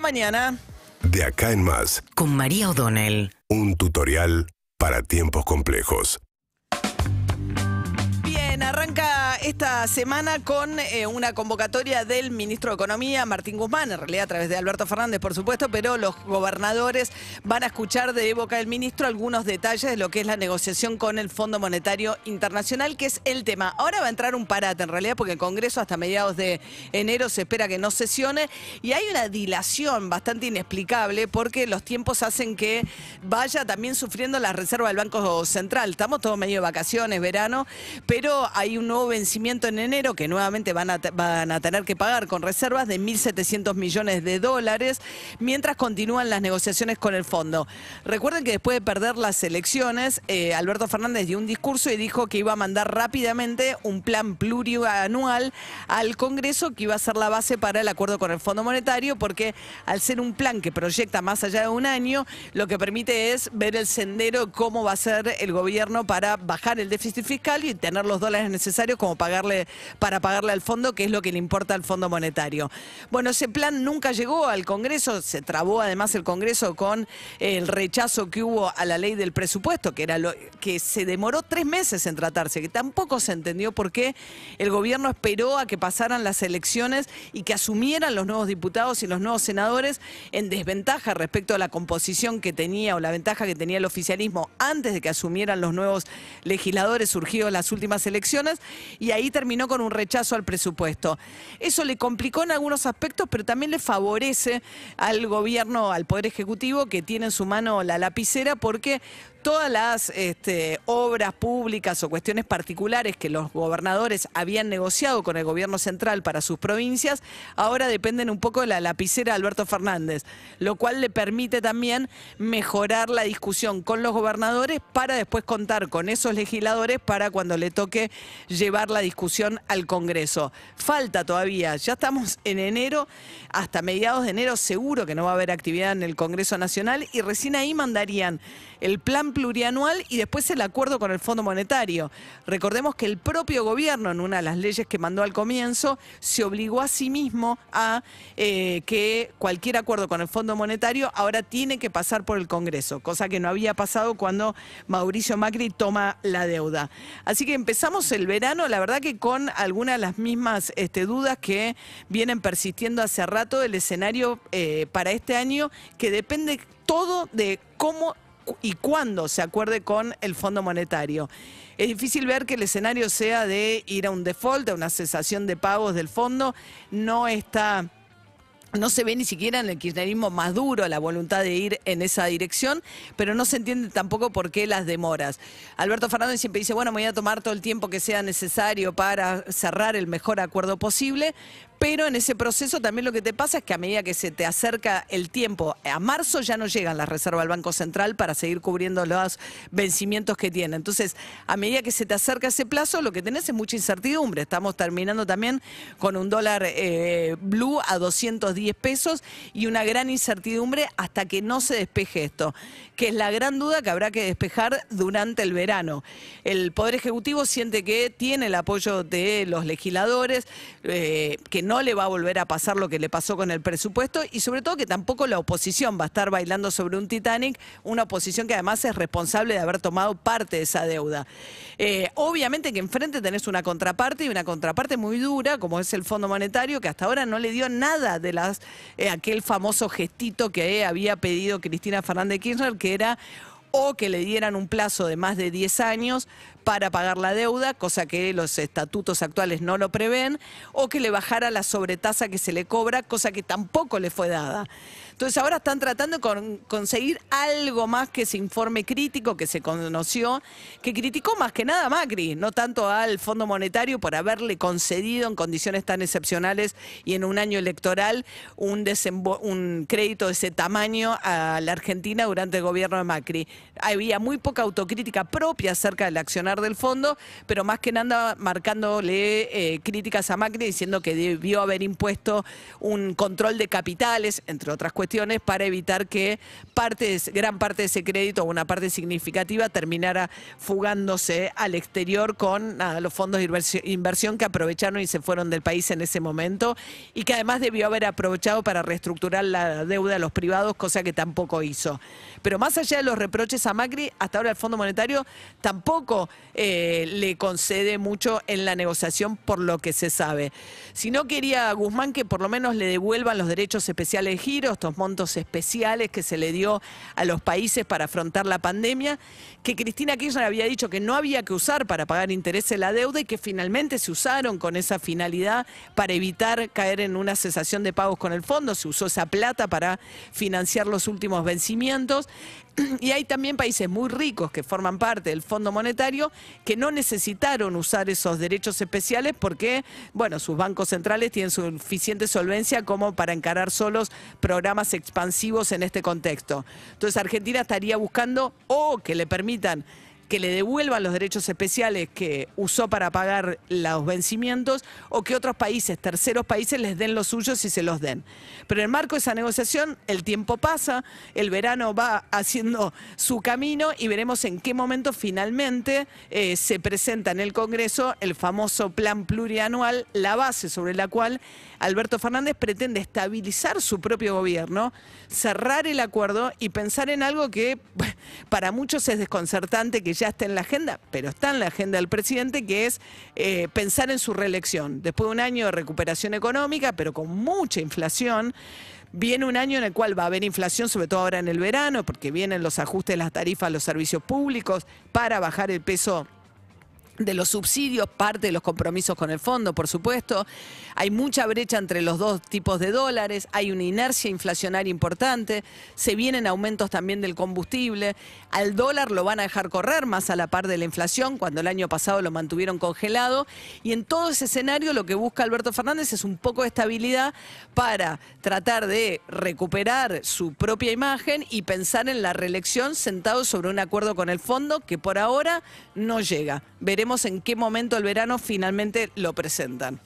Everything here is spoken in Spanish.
mañana. De acá en más, Con María O'Donnell. un tutorial para tiempos complejos. Bien, arranca esta semana con una convocatoria del ministro de Economía, Martín Guzmán, en realidad a través de Alberto Fernández, por supuesto, pero los gobernadores van a escuchar de boca del ministro algunos detalles de lo que es la negociación con el Fondo Monetario Internacional, que es el tema. Ahora va a entrar un parate, en realidad, porque el Congreso hasta mediados de enero se espera que no sesione, y hay una dilación bastante inexplicable, porque los tiempos hacen que vaya también sufriendo la reserva del Banco Central. Estamos todos medio de vacaciones, verano, pero hay un nuevo vencimiento en enero que nuevamente van a tener que pagar con reservas de 1.700 millones de dólares mientras continúan las negociaciones con el fondo. Recuerden que después de perder las elecciones, Alberto Fernández dio un discurso y dijo que iba a mandar rápidamente un plan plurianual al Congreso que iba a ser la base para el acuerdo con el Fondo Monetario, porque al ser un plan que proyecta más allá de un año, lo que permite es ver el sendero, cómo va a ser el gobierno para bajar el déficit fiscal y tener los dólares necesarios como para pagarle al fondo, que es lo que le importa al Fondo Monetario. Bueno, ese plan nunca llegó al Congreso, se trabó además el Congreso con el rechazo que hubo a la ley del presupuesto, que era lo que se demoró 3 meses en tratarse, que tampoco se entendió por qué el gobierno esperó a que pasaran las elecciones y que asumieran los nuevos diputados y los nuevos senadores en desventaja respecto a la composición que tenía o la ventaja que tenía el oficialismo antes de que asumieran los nuevos legisladores surgidos en las últimas elecciones, y ahí terminó con un rechazo al presupuesto. Eso le complicó en algunos aspectos, pero también le favorece al gobierno, al Poder Ejecutivo, que tiene en su mano la lapicera, porque todas las obras públicas o cuestiones particulares que los gobernadores habían negociado con el gobierno central para sus provincias, ahora dependen un poco de la lapicera de Alberto Fernández, lo cual le permite también mejorar la discusión con los gobernadores para después contar con esos legisladores para cuando le toque llevar la discusión al Congreso. Falta todavía, ya estamos en enero, hasta mediados de enero seguro que no va a haber actividad en el Congreso Nacional, y recién ahí mandarían el plan plurianual y después el acuerdo con el Fondo Monetario. Recordemos que el propio gobierno, en una de las leyes que mandó al comienzo, se obligó a sí mismo a que cualquier acuerdo con el Fondo Monetario ahora tiene que pasar por el Congreso, cosa que no había pasado cuando Mauricio Macri toma la deuda. Así que empezamos el verano, la verdad que con algunas de las mismas dudas que vienen persistiendo hace rato del escenario para este año, que depende todo de cómo y cuándo se acuerde con el Fondo Monetario. Es difícil ver que el escenario sea de ir a un default, a una cesación de pagos del fondo. No se ve ni siquiera en el kirchnerismo más duro la voluntad de ir en esa dirección, pero no se entiende tampoco por qué las demoras. Alberto Fernández siempre dice, bueno, me voy a tomar todo el tiempo que sea necesario para cerrar el mejor acuerdo posible, pero en ese proceso también lo que te pasa es que a medida que se te acerca el tiempo, a marzo ya no llegan las reservas del Banco Central para seguir cubriendo los vencimientos que tiene. Entonces, a medida que se te acerca ese plazo, lo que tenés es mucha incertidumbre. Estamos terminando también con un dólar blue a 210 pesos y una gran incertidumbre hasta que no se despeje esto, que es la gran duda que habrá que despejar durante el verano. El Poder Ejecutivo siente que tiene el apoyo de los legisladores, que no le va a volver a pasar lo que le pasó con el presupuesto, y sobre todo que tampoco la oposición va a estar bailando sobre un Titanic, una oposición que además es responsable de haber tomado parte de esa deuda. Obviamente que enfrente tenés una contraparte, y una contraparte muy dura, como es el Fondo Monetario, que hasta ahora no le dio nada de aquel famoso gestito que había pedido Cristina Fernández de Kirchner, que era o que le dieran un plazo de más de 10 años para pagar la deuda, cosa que los estatutos actuales no lo prevén, o que le bajara la sobretasa que se le cobra, cosa que tampoco le fue dada. Entonces ahora están tratando de conseguir algo más que ese informe crítico que se conoció, que criticó más que nada a Macri, no tanto al Fondo Monetario por haberle concedido en condiciones tan excepcionales y en un año electoral un crédito de ese tamaño a la Argentina durante el gobierno de Macri. Había muy poca autocrítica propia acerca del accionar hablar del fondo, pero más que nada marcándole críticas a Macri, diciendo que debió haber impuesto un control de capitales, entre otras cuestiones, para evitar que gran parte de ese crédito, o una parte significativa, terminara fugándose al exterior con los fondos de inversión que aprovecharon y se fueron del país en ese momento, y que además debió haber aprovechado para reestructurar la deuda de los privados, cosa que tampoco hizo. Pero más allá de los reproches a Macri, hasta ahora el Fondo Monetario tampoco le concede mucho en la negociación, por lo que se sabe. Si no, quería Guzmán que por lo menos le devuelvan los derechos especiales de giro, estos montos especiales que se le dio a los países para afrontar la pandemia, que Cristina Kirchner había dicho que no había que usar para pagar intereses de la deuda y que finalmente se usaron con esa finalidad para evitar caer en una cesación de pagos con el fondo. Se usó esa plata para financiar los últimos vencimientos. Y hay también países muy ricos que forman parte del Fondo Monetario que no necesitaron usar esos derechos especiales porque, bueno, sus bancos centrales tienen suficiente solvencia como para encarar solos programas expansivos en este contexto. Entonces Argentina estaría buscando o que le permitan que le devuelvan los derechos especiales que usó para pagar los vencimientos, o que otros países, terceros países, les den los suyos y se los den. Pero en el marco de esa negociación, el tiempo pasa, el verano va haciendo su camino y veremos en qué momento finalmente se presenta en el Congreso el famoso plan plurianual, la base sobre la cual Alberto Fernández pretende estabilizar su propio gobierno, cerrar el acuerdo y pensar en algo que para muchos es desconcertante que ya está en la agenda, pero está en la agenda del presidente, que es pensar en su reelección. Después de un año de recuperación económica, pero con mucha inflación, viene un año en el cual va a haber inflación, sobre todo ahora en el verano, porque vienen los ajustes de las tarifas a los servicios públicos para bajar el peso de los subsidios, parte de los compromisos con el fondo, por supuesto. Hay mucha brecha entre los dos tipos de dólares, hay una inercia inflacionaria importante, se vienen aumentos también del combustible, al dólar lo van a dejar correr más a la par de la inflación, cuando el año pasado lo mantuvieron congelado, y en todo ese escenario lo que busca Alberto Fernández es un poco de estabilidad para tratar de recuperar su propia imagen y pensar en la reelección sentado sobre un acuerdo con el fondo que por ahora no llega. Veremos en qué momento el verano finalmente lo presentan.